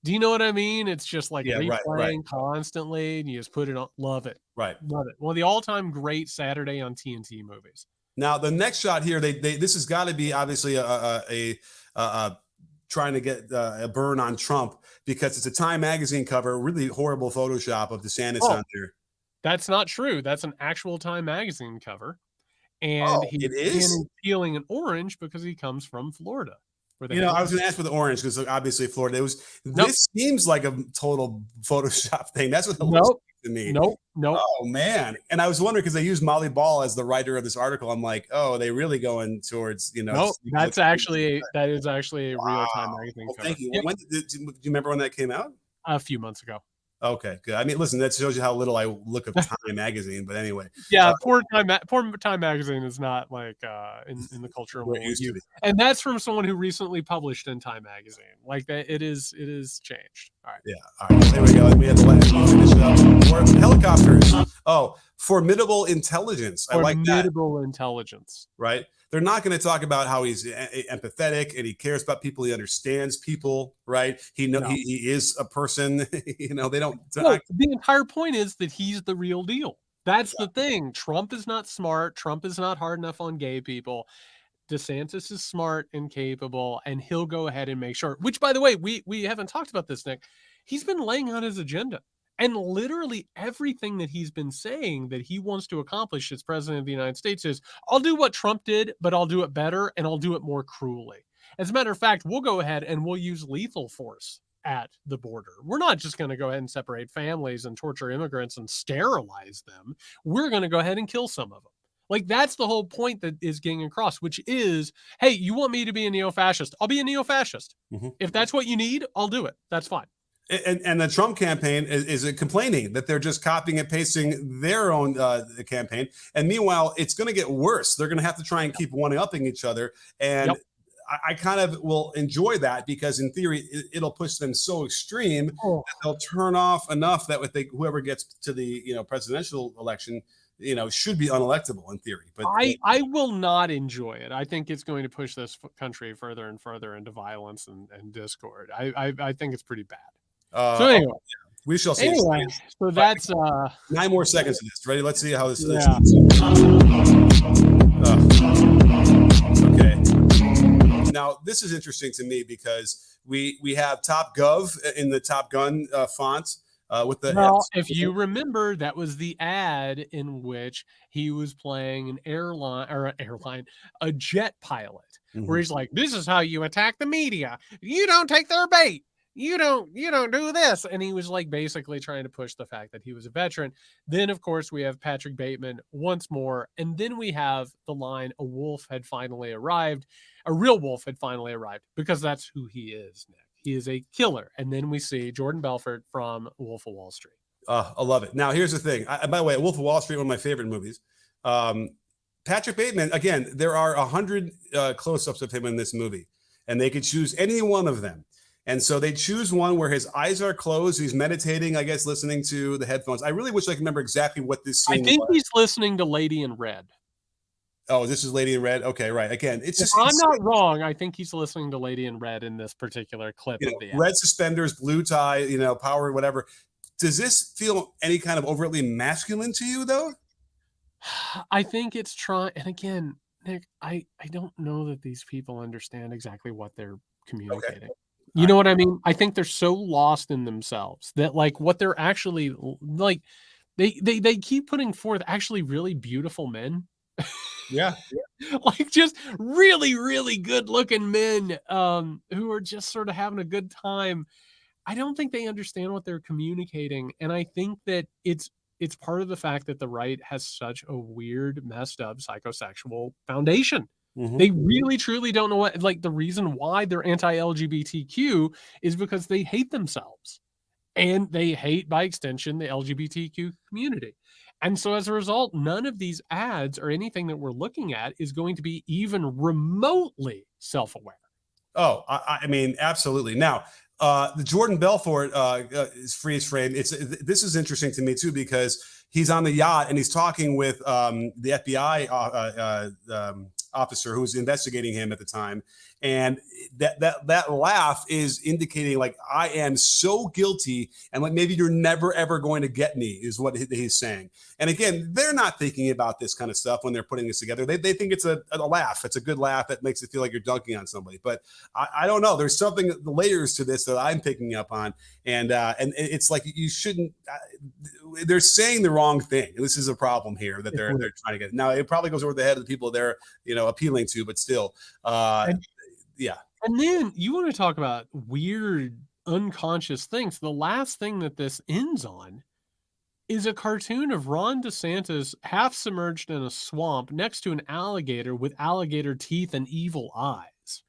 A: Do you know what I mean? It's just like
B: Yeah,
A: replaying
B: right.
A: constantly, and you just put it on. Love it.
B: Right.
A: Love it. One of the all-time great Saturday on TNT movies.
B: Now the next shot here, this has got to be obviously a trying to get a burn on Trump because it's a Time magazine cover, really horrible Photoshop of DeSantis on there.
A: That's not true. That's an actual Time magazine cover. And
B: it is
A: peeling an orange because he comes from Florida.
B: I was going to ask for the orange because obviously Florida. This seems like a total Photoshop thing. That's what it looks like to me.
A: Nope.
B: Oh man! And I was wondering because they used Molly Ball as the writer of this article. I'm like, oh, they really going towards
A: Nope. That is actually a real Time magazine cover.
B: Thank you. When, do you remember when that came out?
A: A few months ago.
B: Okay, good. I mean, listen, that shows you how little I look of Time magazine. But anyway,
A: yeah, poor Time magazine is not like in the culture
B: where it used to be.
A: And that's from someone who recently published in Time magazine. Like that, it is changed. All right.
B: Yeah. All right. There we go. We had to finish up. Or helicopters. Oh, formidable intelligence. I like that.
A: Formidable intelligence.
B: Right. They're not going to talk about how he's empathetic and he cares about people. He understands people, right? He is a person. They don't.
A: The entire point is that he's the real deal. That's the thing. Trump is not smart. Trump is not hard enough on gay people. DeSantis is smart and capable, and he'll go ahead and make sure. Which, by the way, we haven't talked about this, Nick. He's been laying out his agenda. And literally everything that he's been saying that he wants to accomplish as president of the United States is, I'll do what Trump did, but I'll do it better and I'll do it more cruelly. As a matter of fact, we'll go ahead and we'll use lethal force at the border. We're not just going to go ahead and separate families and torture immigrants and sterilize them. We're going to go ahead and kill some of them. Like, that's the whole point that is getting across, which is, hey, you want me to be a neo-fascist? I'll be a neo-fascist. Mm-hmm. If that's what you need, I'll do it. That's fine.
B: And the Trump campaign is complaining that they're just copying and pasting their own campaign. And meanwhile, it's going to get worse. They're going to have to try and keep one-upping each other. And I kind of will enjoy that because in theory, it'll push them so extreme that they'll turn off enough that whoever gets to the presidential election, should be unelectable in theory. But
A: I will not enjoy it. I think it's going to push this country further and further into violence and discord. I think it's pretty bad. So anyway,
B: we shall see.
A: Anyway, so that's
B: 9 more seconds of this. Ready? Let's see how this is. Okay. Now this is interesting to me because we have Top Gov in the Top Gun font with the.
A: Well, if you remember, that was the ad in which he was playing a jet pilot, where he's like, "This is how you attack the media. You don't take their bait. You don't do this." And he was like basically trying to push the fact that he was a veteran. Then of course we have Patrick Bateman once more. And then we have the line, a wolf had finally arrived. A real wolf had finally arrived, because that's who he is, Nick. He is a killer. And then we see Jordan Belfort from Wolf of Wall Street.
B: I love it. Now here's the thing. By the way, Wolf of Wall Street, one of my favorite movies. Patrick Bateman, again, there are 100 close-ups of him in this movie, and they could choose any one of them. And so they choose one where his eyes are closed. He's meditating, I guess, listening to the headphones. I really wish I could remember exactly what this scene was.
A: I think he's listening to Lady in Red.
B: Oh, this is Lady in Red? Okay, right. Again, it's just...
A: I'm not wrong. I think he's listening to Lady in Red in this particular clip. Of the
B: red suspenders, blue tie, power, whatever. Does this feel any kind of overtly masculine to you, though?
A: I think it's trying... And again, Nick, I don't know that these people understand exactly what they're communicating. Okay. You know what I mean? I think they're so lost in themselves that like what they're actually like, they keep putting forth actually really beautiful men.
B: Yeah.
A: Like just really, really good looking men who are just sort of having a good time. I don't think they understand what they're communicating. And I think that it's part of the fact that the right has such a weird, messed up psychosexual foundation. Mm-hmm. They really, truly don't know what, like the reason why they're anti-LGBTQ is because they hate themselves and they hate, by extension, the LGBTQ community. And so as a result, none of these ads or anything that we're looking at is going to be even remotely self-aware.
B: Oh, I mean, absolutely. Now, the Jordan Belfort is freeze frame. This is interesting to me too, because he's on the yacht and he's talking with the FBI officer who was investigating him at the time. And that laugh is indicating like, I am so guilty, and like maybe you're never ever going to get me, is what he's saying. And again, they're not thinking about this kind of stuff when they're putting this together. They think it's a laugh. It's a good laugh that makes it feel like you're dunking on somebody. But I don't know. There's something, layers to this that I'm picking up on, and it's like you shouldn't. They're saying the wrong thing. This is a problem here that they're trying to get. Now it probably goes over the head of the people they're appealing to, but still. Yeah.
A: And then you want to talk about weird unconscious things. The last thing that this ends on is a cartoon of Ron DeSantis half submerged in a swamp next to an alligator with alligator teeth and evil eyes.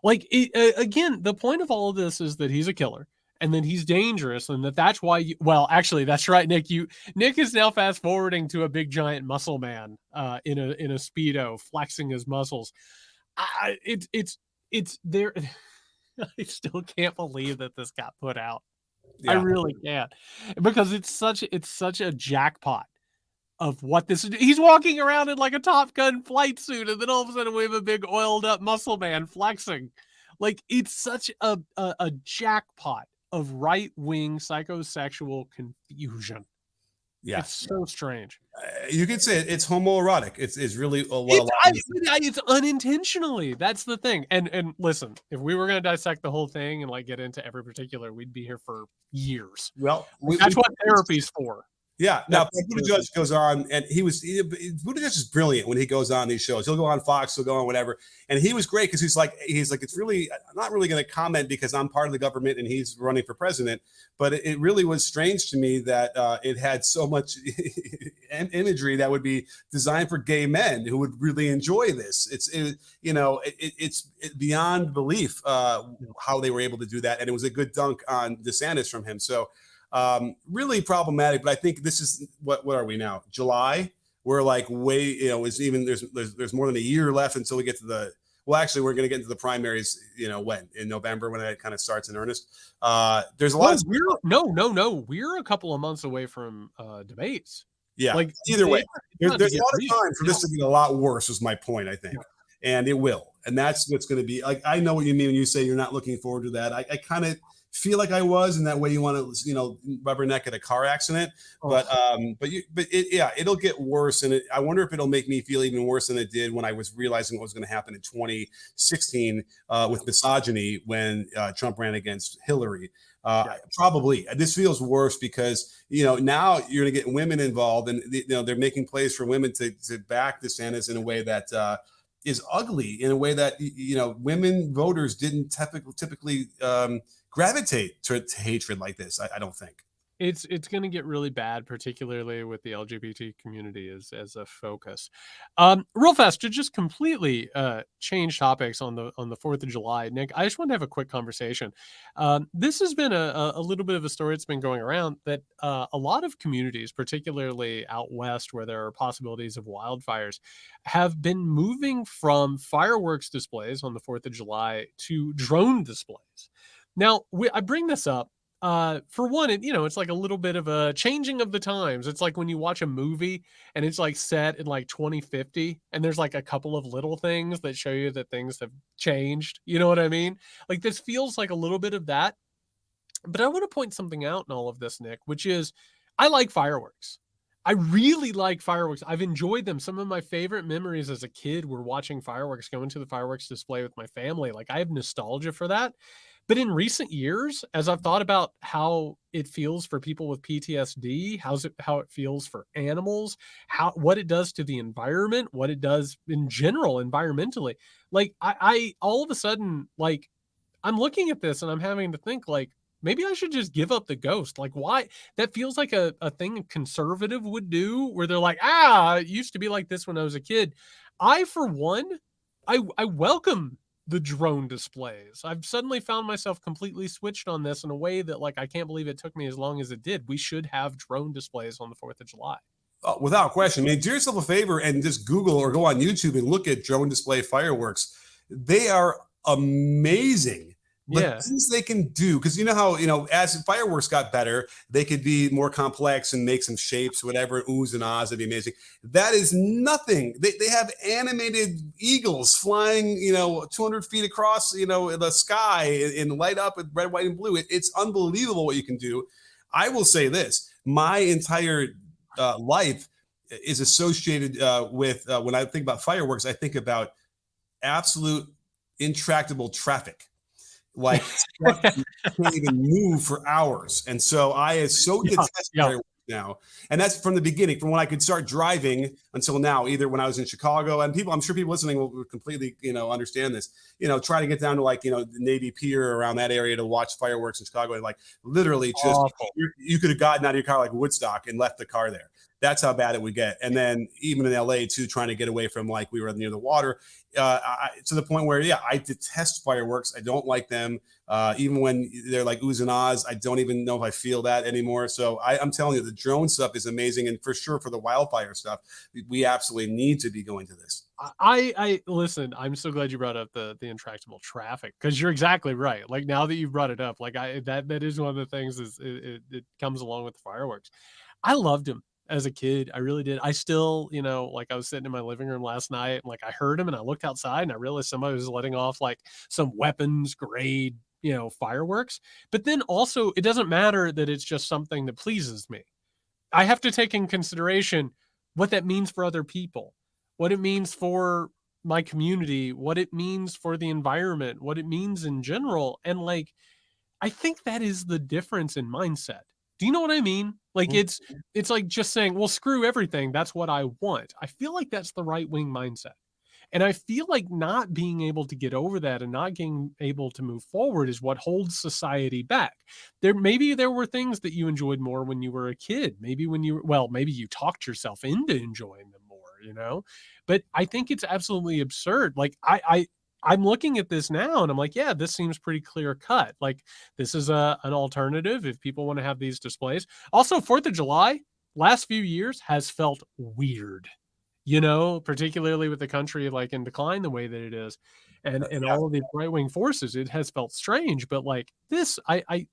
A: Like, again, the point of all of this is that he's a killer and that he's dangerous, and that's why well, actually, that's right, Nick. Nick is now fast forwarding to a big giant muscle man in a Speedo flexing his muscles. It's there. I still can't believe that this got put out. Yeah. I really can't, because it's such a jackpot of what this is. He's walking around in like a Top Gun flight suit, and then all of a sudden we have a big oiled up muscle man flexing. Like, it's such a jackpot of right wing psychosexual confusion.
B: Yeah,
A: it's so strange.
B: You could say it's homoerotic. It's really
A: it's unintentionally. That's the thing. And listen, if we were going to dissect the whole thing and like get into every particular, we'd be here for years.
B: Well,
A: that's what therapy's for.
B: Yeah. Now, Buttigieg goes on, and Buttigieg is brilliant when he goes on these shows. He'll go on Fox, he'll go on whatever, and he was great because he's like, it's really, I'm not really going to comment because I'm part of the government and he's running for president. But it really was strange to me that it had so much imagery that would be designed for gay men who would really enjoy this. It's beyond belief how they were able to do that, and it was a good dunk on DeSantis from him. So. Really problematic, but I think this is what are we now? July? We're like way, it's even there's more than a year left until we get to actually we're going to get into the primaries, when? In November, when it kind of starts in earnest. There's a lot
A: we're a couple of months away from debates.
B: Yeah. Like either way, there's a lot of time for this to get a lot worse, was my point, I think. Yeah. And it will. And that's what's going to be like. I know what you mean when you say you're not looking forward to that. I kind of feel like I was in that way. You want to, rubberneck at a car accident, but it'll get worse. And I wonder if it'll make me feel even worse than it did when I was realizing what was going to happen in 2016 with misogyny when Trump ran against Hillary. Probably this feels worse because, now you're going to get women involved, and they're making plays for women to back DeSantis in a way that is ugly, in a way that, women voters didn't typically gravitate to hatred like this. I don't think.
A: It's going to get really bad, particularly with the LGBT community as a focus. Real fast, to just completely change topics on the 4th of July, Nick, I just want to have a quick conversation. This has been a little bit of a story that's been going around that a lot of communities, particularly out west where there are possibilities of wildfires, have been moving from fireworks displays on the 4th of July to drone displays. Now, I bring this up. For one, it's like a little bit of a changing of the times. It's like when you watch a movie and it's like set in like 2050 and there's like a couple of little things that show you that things have changed. You know what I mean? Like, this feels like a little bit of that. But I want to point something out in all of this, Nick, which is I like fireworks. I really like fireworks. I've enjoyed them. Some of my favorite memories as a kid were watching fireworks, going to the fireworks display with my family. Like, I have nostalgia for that. But in recent years, as I've thought about how it feels for people with PTSD, how it feels for animals, what it does to the environment, what it does in general environmentally, like I all of a sudden, like, I'm looking at this and I'm having to think, like, maybe I should just give up the ghost. Like, why? That feels like a thing a conservative would do, where they're like, it used to be like this when I was a kid. I, for one, I welcome the drone displays. I've suddenly found myself completely switched on this in a way that, like, I can't believe it took me as long as it did. We should have drone displays on the 4th of July.
B: Without question. I mean, do yourself a favor and just Google or go on YouTube and look at drone display fireworks. They are amazing. But
A: Yeah.
B: things they can do, because you know how, as fireworks got better, they could be more complex and make some shapes, whatever, oohs and ahs, that'd be amazing. That is nothing. They have animated eagles flying, 200 feet across, the sky and light up with red, white, and blue. It's unbelievable what you can do. I will say this: my entire life is associated with when I think about fireworks, I think about absolute intractable traffic. Like you can't even move for hours. And so I so detest fireworks now. And that's from the beginning, from when I could start driving until now, either when I was in Chicago, and I'm sure people listening will completely, understand this, try to get down to the Navy Pier around that area to watch fireworks in Chicago. And literally just, you could have gotten out of your car like Woodstock and left the car there. That's how bad it would get. And then even in LA too, trying to get away from we were near the water, to the point where, I detest fireworks. I don't like them. Even when they're like oohs and ahs, I don't even know if I feel that anymore. So I'm telling you, the drone stuff is amazing. And for sure, for the wildfire stuff, we absolutely need to be going to this.
A: I listen, I'm so glad you brought up the intractable traffic, because you're exactly right. Like, now that you've brought it up, that is one of the things it comes along with the fireworks. I loved them as a kid. I really did. I still, I was sitting in my living room last night, and I heard them, and I looked outside and I realized somebody was letting off some weapons grade, fireworks. But then also, it doesn't matter that it's just something that pleases me. I have to take in consideration what that means for other people, what it means for my community, what it means for the environment, what it means in general. And I think that is the difference in mindset. Do you know what I mean? It's like just saying, well, screw everything. That's what I want. I feel like that's the right wing mindset. And I feel like not being able to get over that and not being able to move forward is what holds society back. Maybe there were things that you enjoyed more when you were a kid. Maybe maybe you talked yourself into enjoying them more, but I think it's absolutely absurd. I'm looking at this now and I'm like, yeah, this seems pretty clear cut. This is an alternative if people want to have these displays. Also, 4th of July, last few years has felt weird, particularly with the country in decline the way that it is, and all of the right-wing forces. It has felt strange, but this, I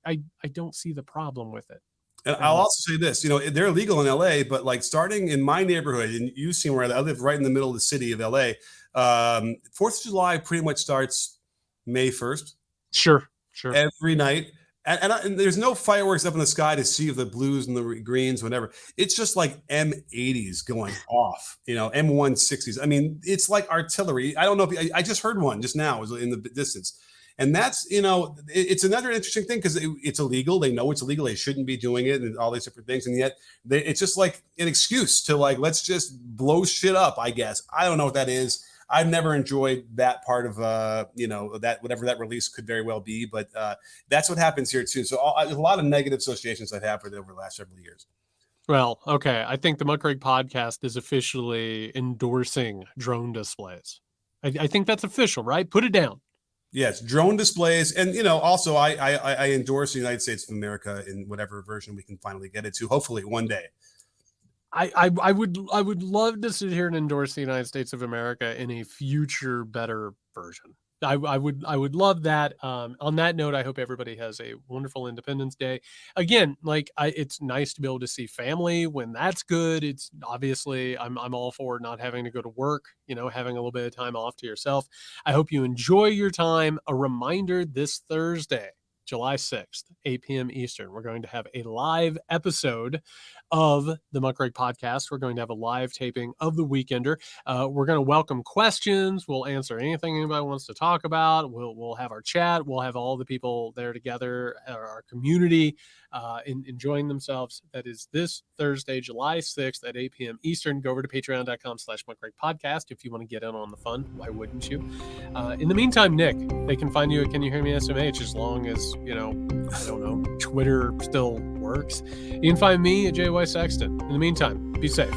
A: don't see the problem with it.
B: And I'll also say this, they're illegal in LA, but starting in my neighborhood, and you've seen where I live, right in the middle of the city of LA, 4th of July pretty much starts May 1st.
A: Sure.
B: Every night. And there's no fireworks up in the sky to see the blues and the greens, whatever. It's just M80s going off, M160s. I mean, it's like artillery. I don't know if I just heard one just now, it was in the distance. And that's, it's another interesting thing, because it's illegal. They know it's illegal. They shouldn't be doing it and all these different things. And yet it's just an excuse to let's just blow shit up, I guess. I don't know what that is. I've never enjoyed that part of, that whatever that release could very well be. But that's what happens here, too. So there's a lot of negative associations I've had with it over the last several years.
A: Well, okay. I think the Muckrake podcast is officially endorsing drone displays. I think that's official, right? Put it down.
B: Yes, drone displays. And, also I endorse the United States of America in whatever version we can finally get it to, hopefully one day.
A: I would love to sit here and endorse the United States of America in a future better version. I would love that. On that note, I hope everybody has a wonderful Independence Day. Again, it's nice to be able to see family when that's good. It's obviously I'm all for not having to go to work, having a little bit of time off to yourself. I hope you enjoy your time. A reminder, this Thursday, July 6th, 8 p.m. Eastern, we're going to have a live episode of the Muckrake podcast. We're going to have a live taping of The Weekender. We're going to welcome questions. We'll answer anything anybody wants to talk about. We'll have our chat. We'll have all the people there together, our community, enjoying themselves. That is this Thursday, July 6th at 8 p.m. Eastern. Go over to patreon.com/Muckrake podcast if you want to get in on the fun. Why wouldn't you? In the meantime, Nick, they can find you at Can You Hear Me SMH as long as, I don't know, Twitter still works. You can find me at JY Sexton. In the meantime, be safe.